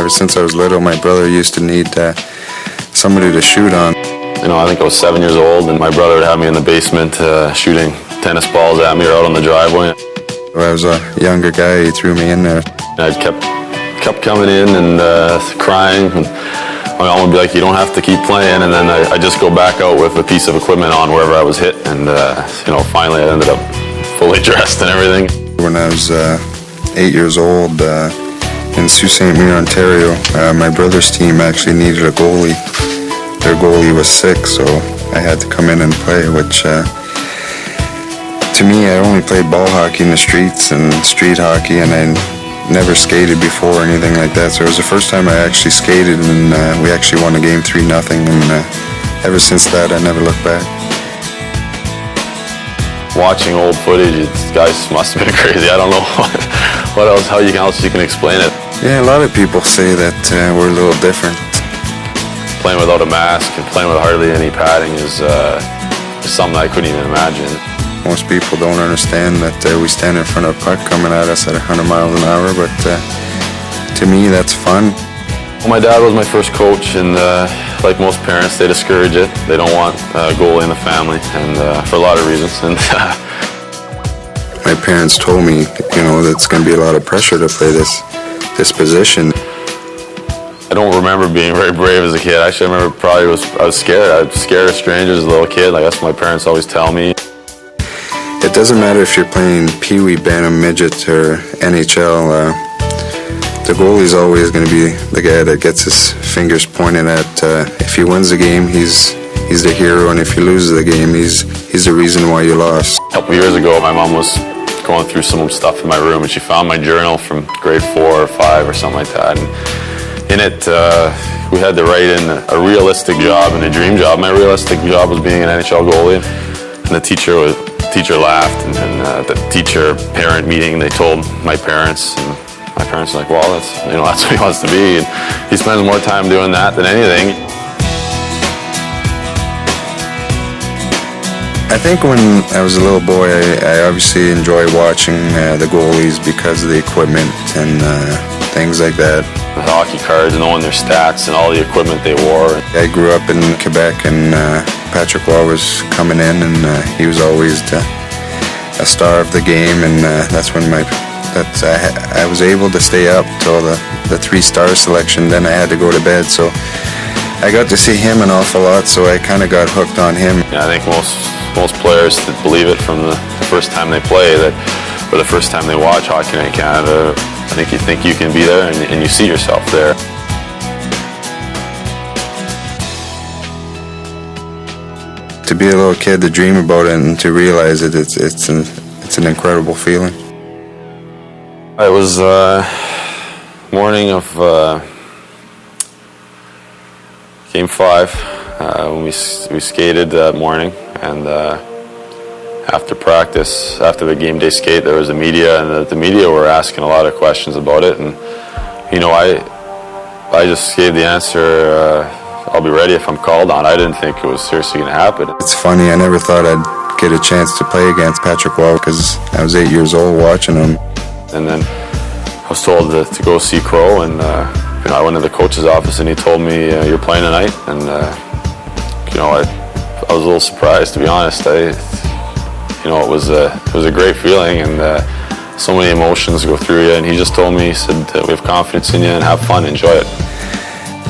Ever since I was little, my brother used to need somebody to shoot on. I think I was 7 years old, and my brother would have me in the basement shooting tennis balls at me or out on the driveway. When I was a younger guy, he threw me in there. I kept coming in and crying. And my mom would be like, "You don't have to keep playing." And then I just go back out with a piece of equipment on wherever I was hit. And finally I ended up fully dressed and everything. When I was 8 years old, in Sault Ste. Marie, Ontario, my brother's team actually needed a goalie. Their goalie was sick, so I had to come in and play, which to me, I only played ball hockey in the streets and street hockey, and I never skated before or anything like that. So it was the first time I actually skated, and we actually won the game 3-0, and ever since that, I never looked back. Watching old footage, guys must have been crazy. I don't know how else you can explain it. Yeah, a lot of people say that we're a little different. Playing without a mask and playing with hardly any padding is something I couldn't even imagine. Most people don't understand that we stand in front of a puck coming at us at 100 miles an hour, but to me, that's fun. Well, my dad was my first coach, and like most parents, they discourage it. They don't want a goalie in the family, and for a lot of reasons. And my parents told me, that it's going to be a lot of pressure to play this position. I don't remember being very brave as a kid. Actually, I remember I was scared. I was scared of strangers as a little kid. Like, that's what my parents always tell me. It doesn't matter if you're playing Pee Wee, Bantam, Midget, or NHL. The goalie's always going to be the guy that gets his fingers pointed at. If he wins the game, he's the hero, and if he loses the game, he's the reason why you lost. A couple years ago, my mom was going through some stuff in my room, and she found my journal from grade 4 or 5 or something like that. And in it, we had to write in a realistic job and a dream job. My realistic job was being an NHL goalie, and the teacher laughed, and at the teacher-parent meeting, they told my parents, and my parents were like, "Well, that's what he wants to be." And he spends more time doing that than anything. I think when I was a little boy, I obviously enjoyed watching the goalies because of the equipment and things like that. The hockey cards, knowing their stats and all the equipment they wore. I grew up in Quebec, and Patrick Roy was coming in, and he was always a star of the game, and that's when I was able to stay up till the 3-star selection. Then I had to go to bed, so I got to see him an awful lot, so I kind of got hooked on him. Yeah, I think most players that believe it from the first time they play, or the first time they watch Hockey Night Canada. I think you think you can be there, and you see yourself there. To be a little kid, to dream about it, and to realize it, it's an incredible feeling. It was morning of Game 5 when we skated that morning, and after practice, after the game day skate, there was the media, and the media were asking a lot of questions about it, and I just gave the answer, I'll be ready if I'm called on. I didn't think it was seriously going to happen. It's funny, I never thought I'd get a chance to play against Patrick Roy because I was 8 years old watching him. And then I was told to go see Crow, and I went to the coach's office, and he told me, "You're playing tonight." And I was a little surprised, to be honest. It was a great feeling, and so many emotions go through you. And he just told me, he said, "We have confidence in you, and have fun, enjoy it."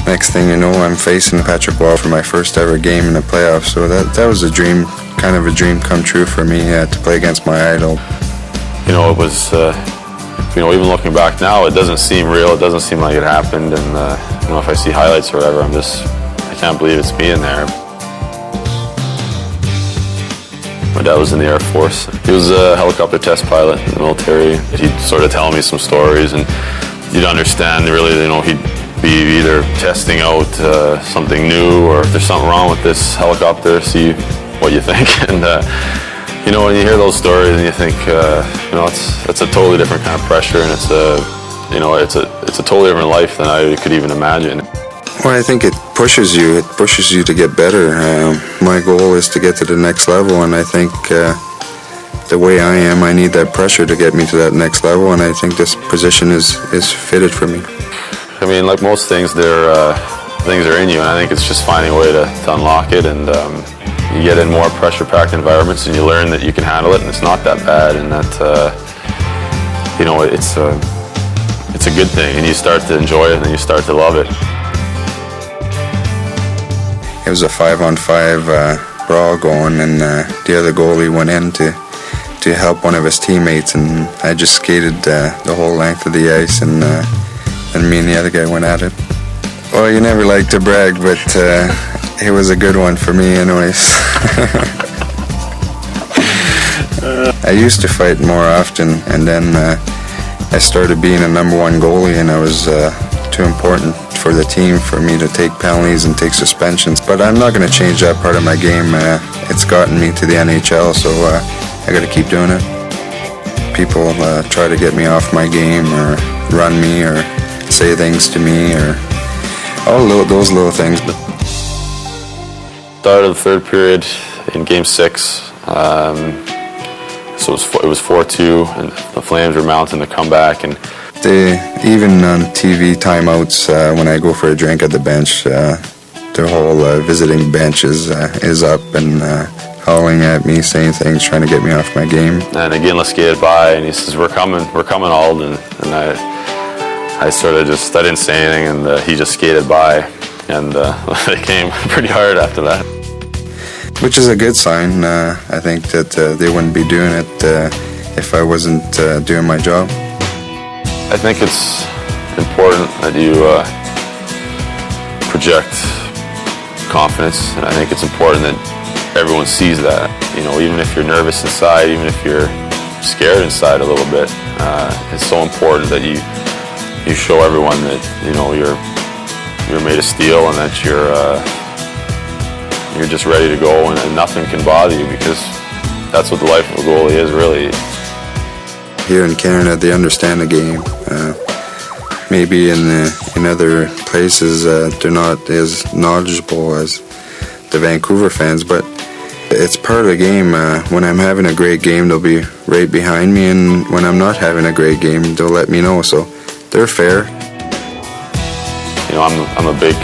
Next thing you know, I'm facing Patrick Roy for my first ever game in the playoffs. So that was a dream, kind of a dream come true for me, to play against my idol. It was, even looking back now, it doesn't seem real. It doesn't seem like it happened. And if I see highlights or whatever, I can't believe it's me in there. My dad was in the Air Force. He was a helicopter test pilot in the military. He'd sort of tell me some stories, and you'd understand really, he'd be either testing out something new, or if there's something wrong with this helicopter, see what you think. And when you hear those stories, and you think, it's a totally different kind of pressure, and it's a totally different life than I could even imagine. Well, I think it pushes you. It pushes you to get better. My goal is to get to the next level, and I think the way I am, I need that pressure to get me to that next level, and I think this position is fitted for me. I mean, like most things, things are in you, and I think it's just finding a way to unlock it. And you get in more pressure-packed environments, and you learn that you can handle it, and it's not that bad, and that it's a good thing, and you start to enjoy it, and then you start to love it. It was a 5-on-5 brawl going, and the other goalie went in to help one of his teammates, and I just skated the whole length of the ice, and me and the other guy went at it. Well, you never like to brag, but it was a good one for me anyways. I used to fight more often, and then I started being a number one goalie, and I was too important for the team for me to take penalties and take suspensions. But I'm not going to change that part of my game. It's gotten me to the NHL, so I got to keep doing it. People try to get me off my game, or run me, or say things to me, or all those little things. Start of the third period in Game 6. So it was 4-2, and the Flames were mounting the comeback. And even on TV timeouts, when I go for a drink at the bench, the whole visiting bench is up and howling at me, saying things, trying to get me off my game. And again, let's skated by, and he says, we're coming, Alden. And I sort of just, I didn't say anything, and he just skated by, and they came pretty hard after that. Which is a good sign. I think that they wouldn't be doing it if I wasn't doing my job. I think it's important that you project confidence, and I think it's important that everyone sees that. You know, even if you're nervous inside, even if you're scared inside a little bit, it's so important that you show everyone that, you know, you're made of steel, and that you're just ready to go, and nothing can bother you, because that's what the life of a goalie is, really. Here in Canada, they understand the game. Maybe in other places, they're not as knowledgeable as the Vancouver fans, but it's part of the game. When I'm having a great game, they'll be right behind me, and when I'm not having a great game, they'll let me know. So they're fair. You know, I'm a big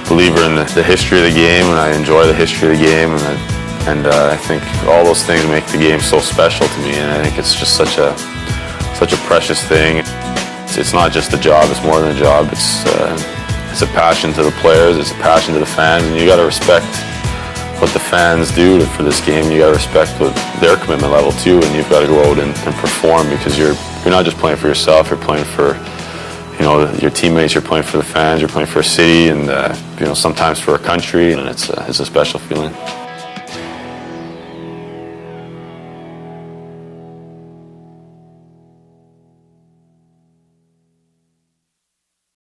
believer in the history of the game, and I enjoy the history of the game, and I think all those things make the game so special to me, and I think it's just such a precious thing. It's not just a job, it's more than a job. It's a passion to the players, it's a passion to the fans, and you got to respect what the fans do for this game. You got to respect their commitment level too, and you've got to go out and perform, because you're not just playing for yourself, you're playing for, you know, your teammates, you're playing for the fans, you're playing for a city, and you know, sometimes for a country, and it's a special feeling.